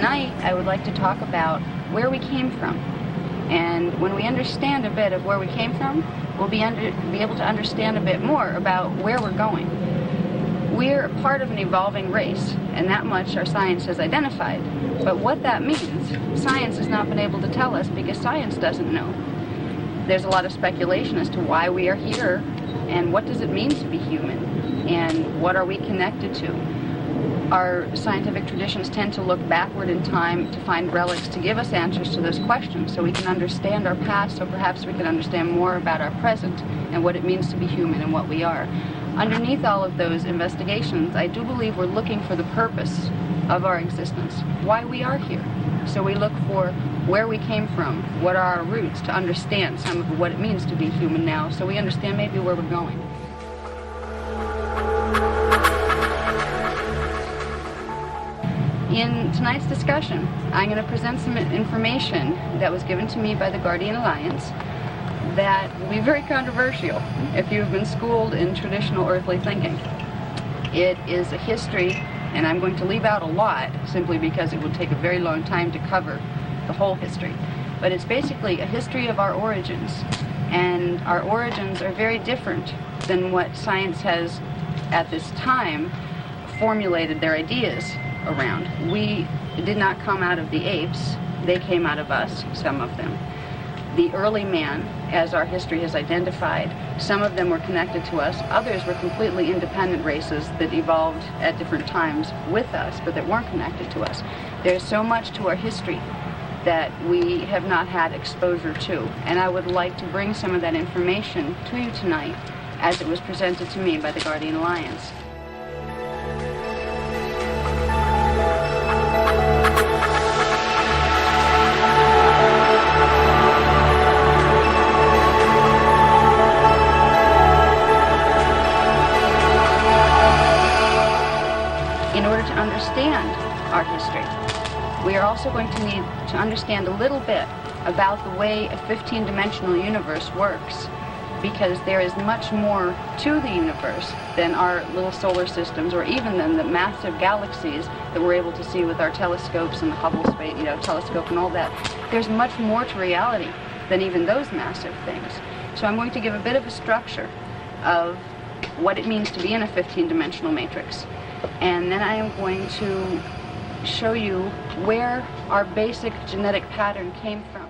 tonight I would like to talk about where we came from. And when we understand a bit of where we came from, we'll be able to understand a bit more about where we're going. We're a part of an evolving race, and that much our science has identified. But what that means, science has not been able to tell us because science doesn't know. There's a lot of speculation as to why we are here, and what does it mean to be human, and what are we connected to. Our scientific traditions tend to look backward in time to find relics to give us answers to those questions so we can understand our past, so perhaps we can understand more about our present and what it means to be human and what we are. Underneath all of those investigations, I do believe we're looking for the purpose of our existence, why we are here. So we look for where we came from, what are our roots, to understand some of what it means to be human now, so we understand maybe where we're going. In tonight's discussion, I'm going to present some information that was given to me by the Guardian Alliance that will be very controversial if you've been schooled in traditional earthly thinking. It is a history, and I'm going to leave out a lot simply because it would take a very long time to cover the whole history. But it's basically a history of our origins, and our origins are very different than what science has at this time formulated their ideas around. We did not come out of the apes, they came out of us, some of them. The early man, as our history has identified, some of them were connected to us, others were completely independent races that evolved at different times with us, but that weren't connected to us. There's so much to our history that we have not had exposure to, and I would like to bring some of that information to you tonight as it was presented to me by the Guardian Alliance. In order to understand our history, we are also going to need to understand a little bit about the way a 15-dimensional universe works, because there is much more to the universe than our little solar systems, or even than the massive galaxies that we're able to see with our telescopes and the Hubble space, telescope and all that. There's much more to reality than even those massive things. So I'm going to give a bit of a structure of what it means to be in a 15-dimensional matrix. And then I am going to show you where our basic genetic pattern came from.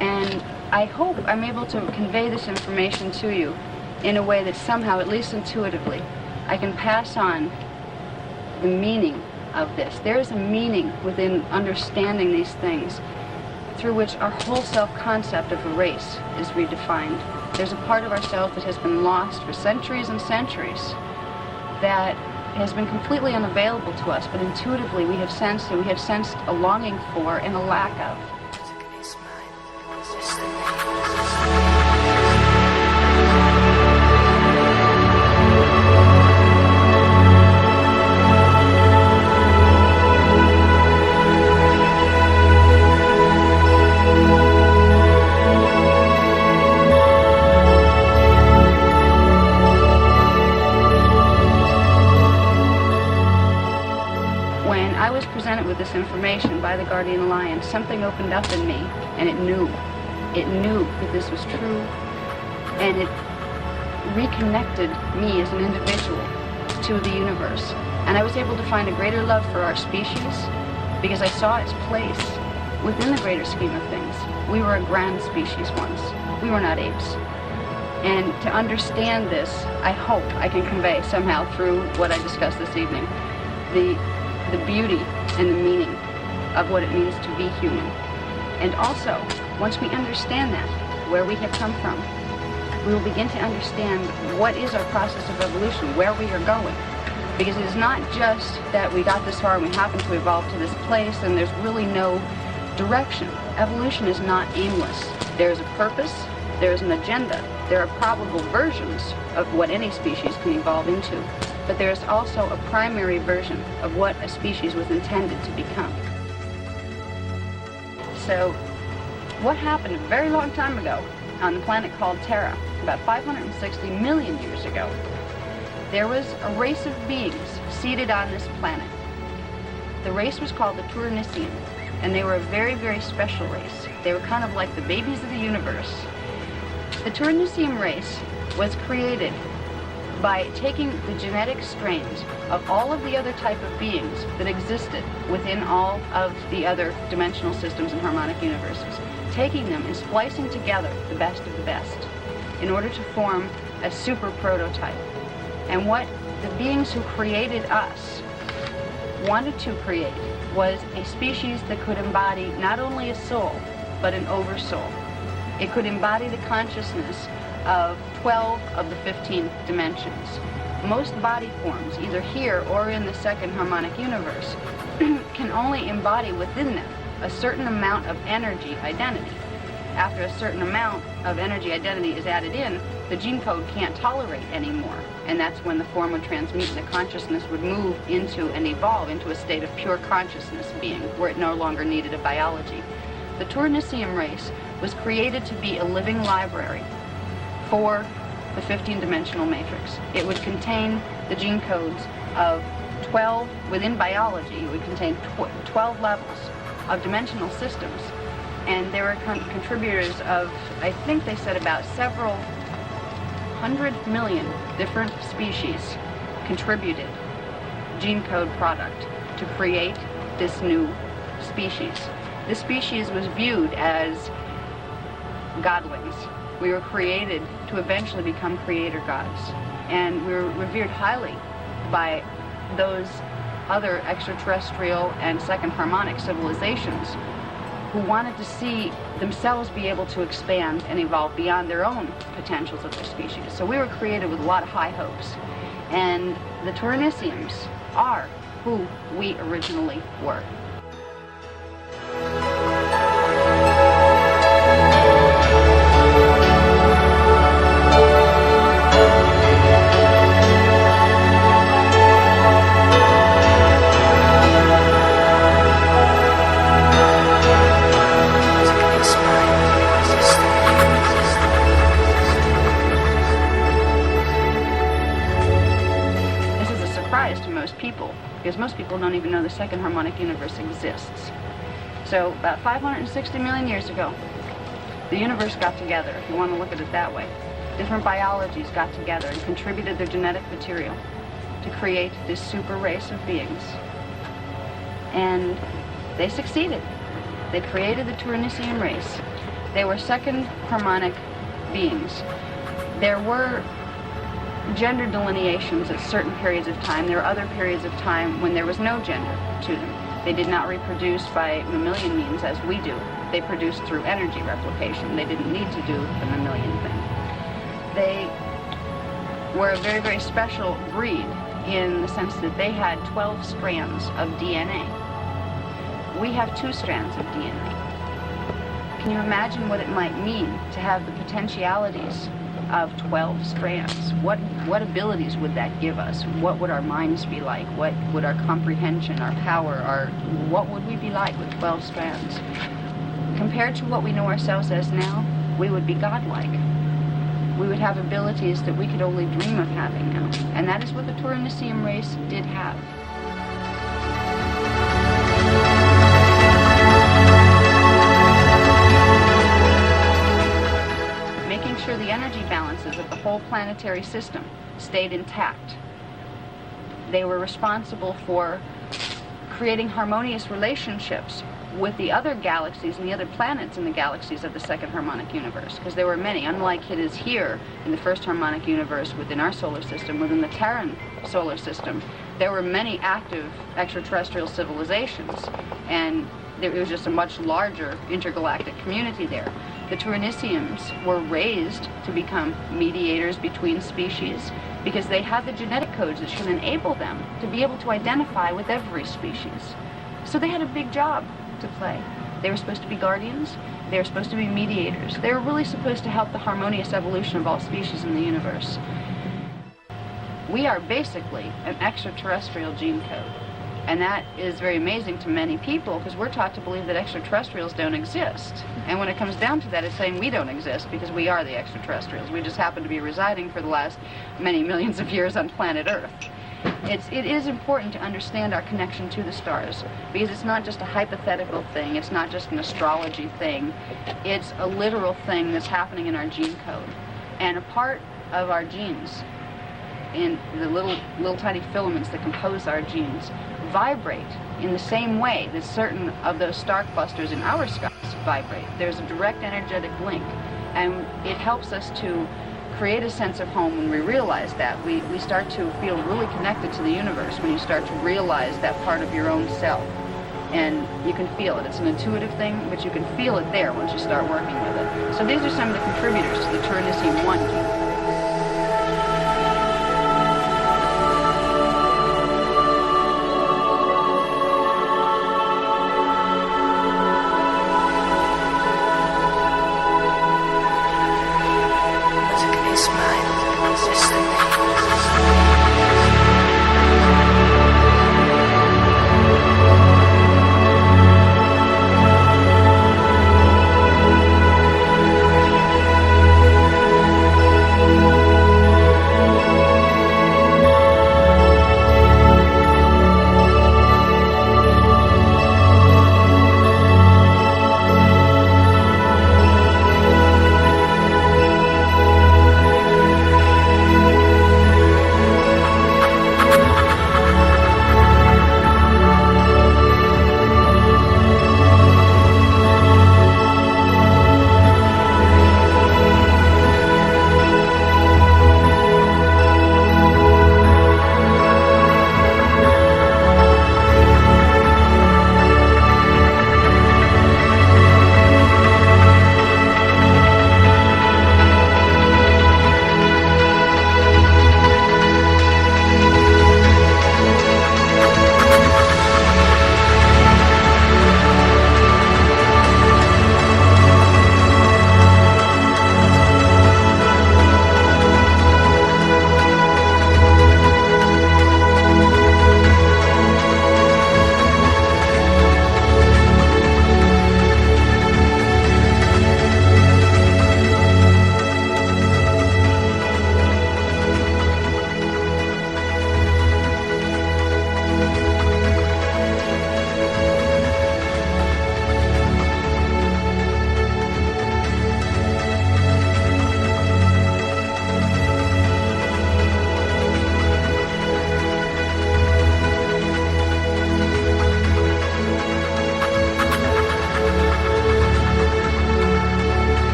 And I hope I'm able to convey this information to you in a way that somehow, at least intuitively, I can pass on the meaning of this. There is a meaning within understanding these things through which our whole self-concept of a race is redefined. There's a part of ourselves that has been lost for centuries and centuries that has been completely unavailable to us, but intuitively we have sensed a longing for and a lack of. With this information by the Guardian Alliance, something opened up in me, and it knew that this was true, and it reconnected me as an individual to the universe. And I was able to find a greater love for our species because I saw its place within the greater scheme of things. We were a grand species once. We were not apes. And to understand this, I hope I can convey somehow through what I discussed this evening, the beauty and the meaning of what it means to be human. And also, once we understand that, where we have come from, we will begin to understand what is our process of evolution, where we are going. Because it is not just that we got this far and we happen to evolve to this place and there's really no direction. Evolution is not aimless. There is a purpose, there is an agenda, there are probable versions of what any species can evolve into. But there is also a primary version of what a species was intended to become. So, what happened a very long time ago on the planet called Terra, about 560 million years ago, there was a race of beings seated on this planet. The race was called the Tournisian, and they were a very, very special race. They were kind of like the babies of the universe. The Tournisian race was created by taking the genetic strains of all of the other type of beings that existed within all of the other dimensional systems and harmonic universes, taking them and splicing together the best of the best in order to form a super prototype. And what the beings who created us wanted to create was a species that could embody not only a soul, but an oversoul. It could embody the consciousness of 12 of the 15 dimensions. Most body forms, either here or in the second harmonic universe, can only embody within them a certain amount of energy identity. After a certain amount of energy identity is added in, the gene code can't tolerate anymore. And that's when the form would transmute and the consciousness would move into and evolve into a state of pure consciousness being, where it no longer needed a biology. The Tournisian race was created to be a living library for the 15-dimensional matrix. It would contain the gene codes of 12, within biology, it would contain 12 levels of dimensional systems. And there were contributors of, I think they said about several 100 million different species contributed gene code product to create this new species. This species was viewed as godlings. We were created to eventually become creator gods. And we were revered highly by those other extraterrestrial and second harmonic civilizations who wanted to see themselves be able to expand and evolve beyond their own potentials of their species. So we were created with a lot of high hopes. And the Tournisians are who we originally were. Because most people don't even know the second harmonic universe exists. So about 560 million years ago, the universe got together, if you want to look at it that way. Different biologies got together and contributed their genetic material to create this super race of beings. And they succeeded. They created the Tournisian race. They were second harmonic beings. There were gender delineations at certain periods of time. There were other periods of time when there was no gender to them. They did not reproduce by mammalian means as we do. They produced through energy replication. They didn't need to do the mammalian thing. They were a very, very special breed in the sense that they had 12 strands of DNA. We have 2 strands of DNA. Can you imagine what it might mean to have the potentialities of 12 strands? What abilities would that give us? What would our minds be like? What would our comprehension, our power, what would we be like with 12 strands? Compared to what we know ourselves as now, we would be godlike. We would have abilities that we could only dream of having now. And that is what the Tournisian race did have. Sure the energy balances of the whole planetary system stayed intact. They were responsible for creating harmonious relationships with the other galaxies and the other planets in the galaxies of the second harmonic universe, because there were many, unlike it is here in the first harmonic universe within our solar system, within the Terran solar system, there were many active extraterrestrial civilizations, and it was just a much larger intergalactic community there. The Tournisians were raised to become mediators between species because they had the genetic codes that should enable them to be able to identify with every species. So they had a big job to play. They were supposed to be guardians. They were supposed to be mediators. They were really supposed to help the harmonious evolution of all species in the universe. We are basically an extraterrestrial gene code. And that is very amazing to many people because we're taught to believe that extraterrestrials don't exist. And when it comes down to that, it's saying we don't exist because we are the extraterrestrials. We just happen to be residing for the last many millions of years on planet Earth. It is important to understand our connection to the stars, because it's not just a hypothetical thing, it's not just an astrology thing, it's a literal thing that's happening in our gene code. And a part of our genes, in the little tiny filaments that compose our genes, vibrate in the same way that certain of those star clusters in our skies vibrate. There's a direct energetic link, and it helps us to create a sense of home when we realize that. We start to feel really connected to the universe when you start to realize that part of your own self. And you can feel it. It's an intuitive thing, but you can feel it there once you start working with it. So these are some of the contributors to the Turnisian 1 gene.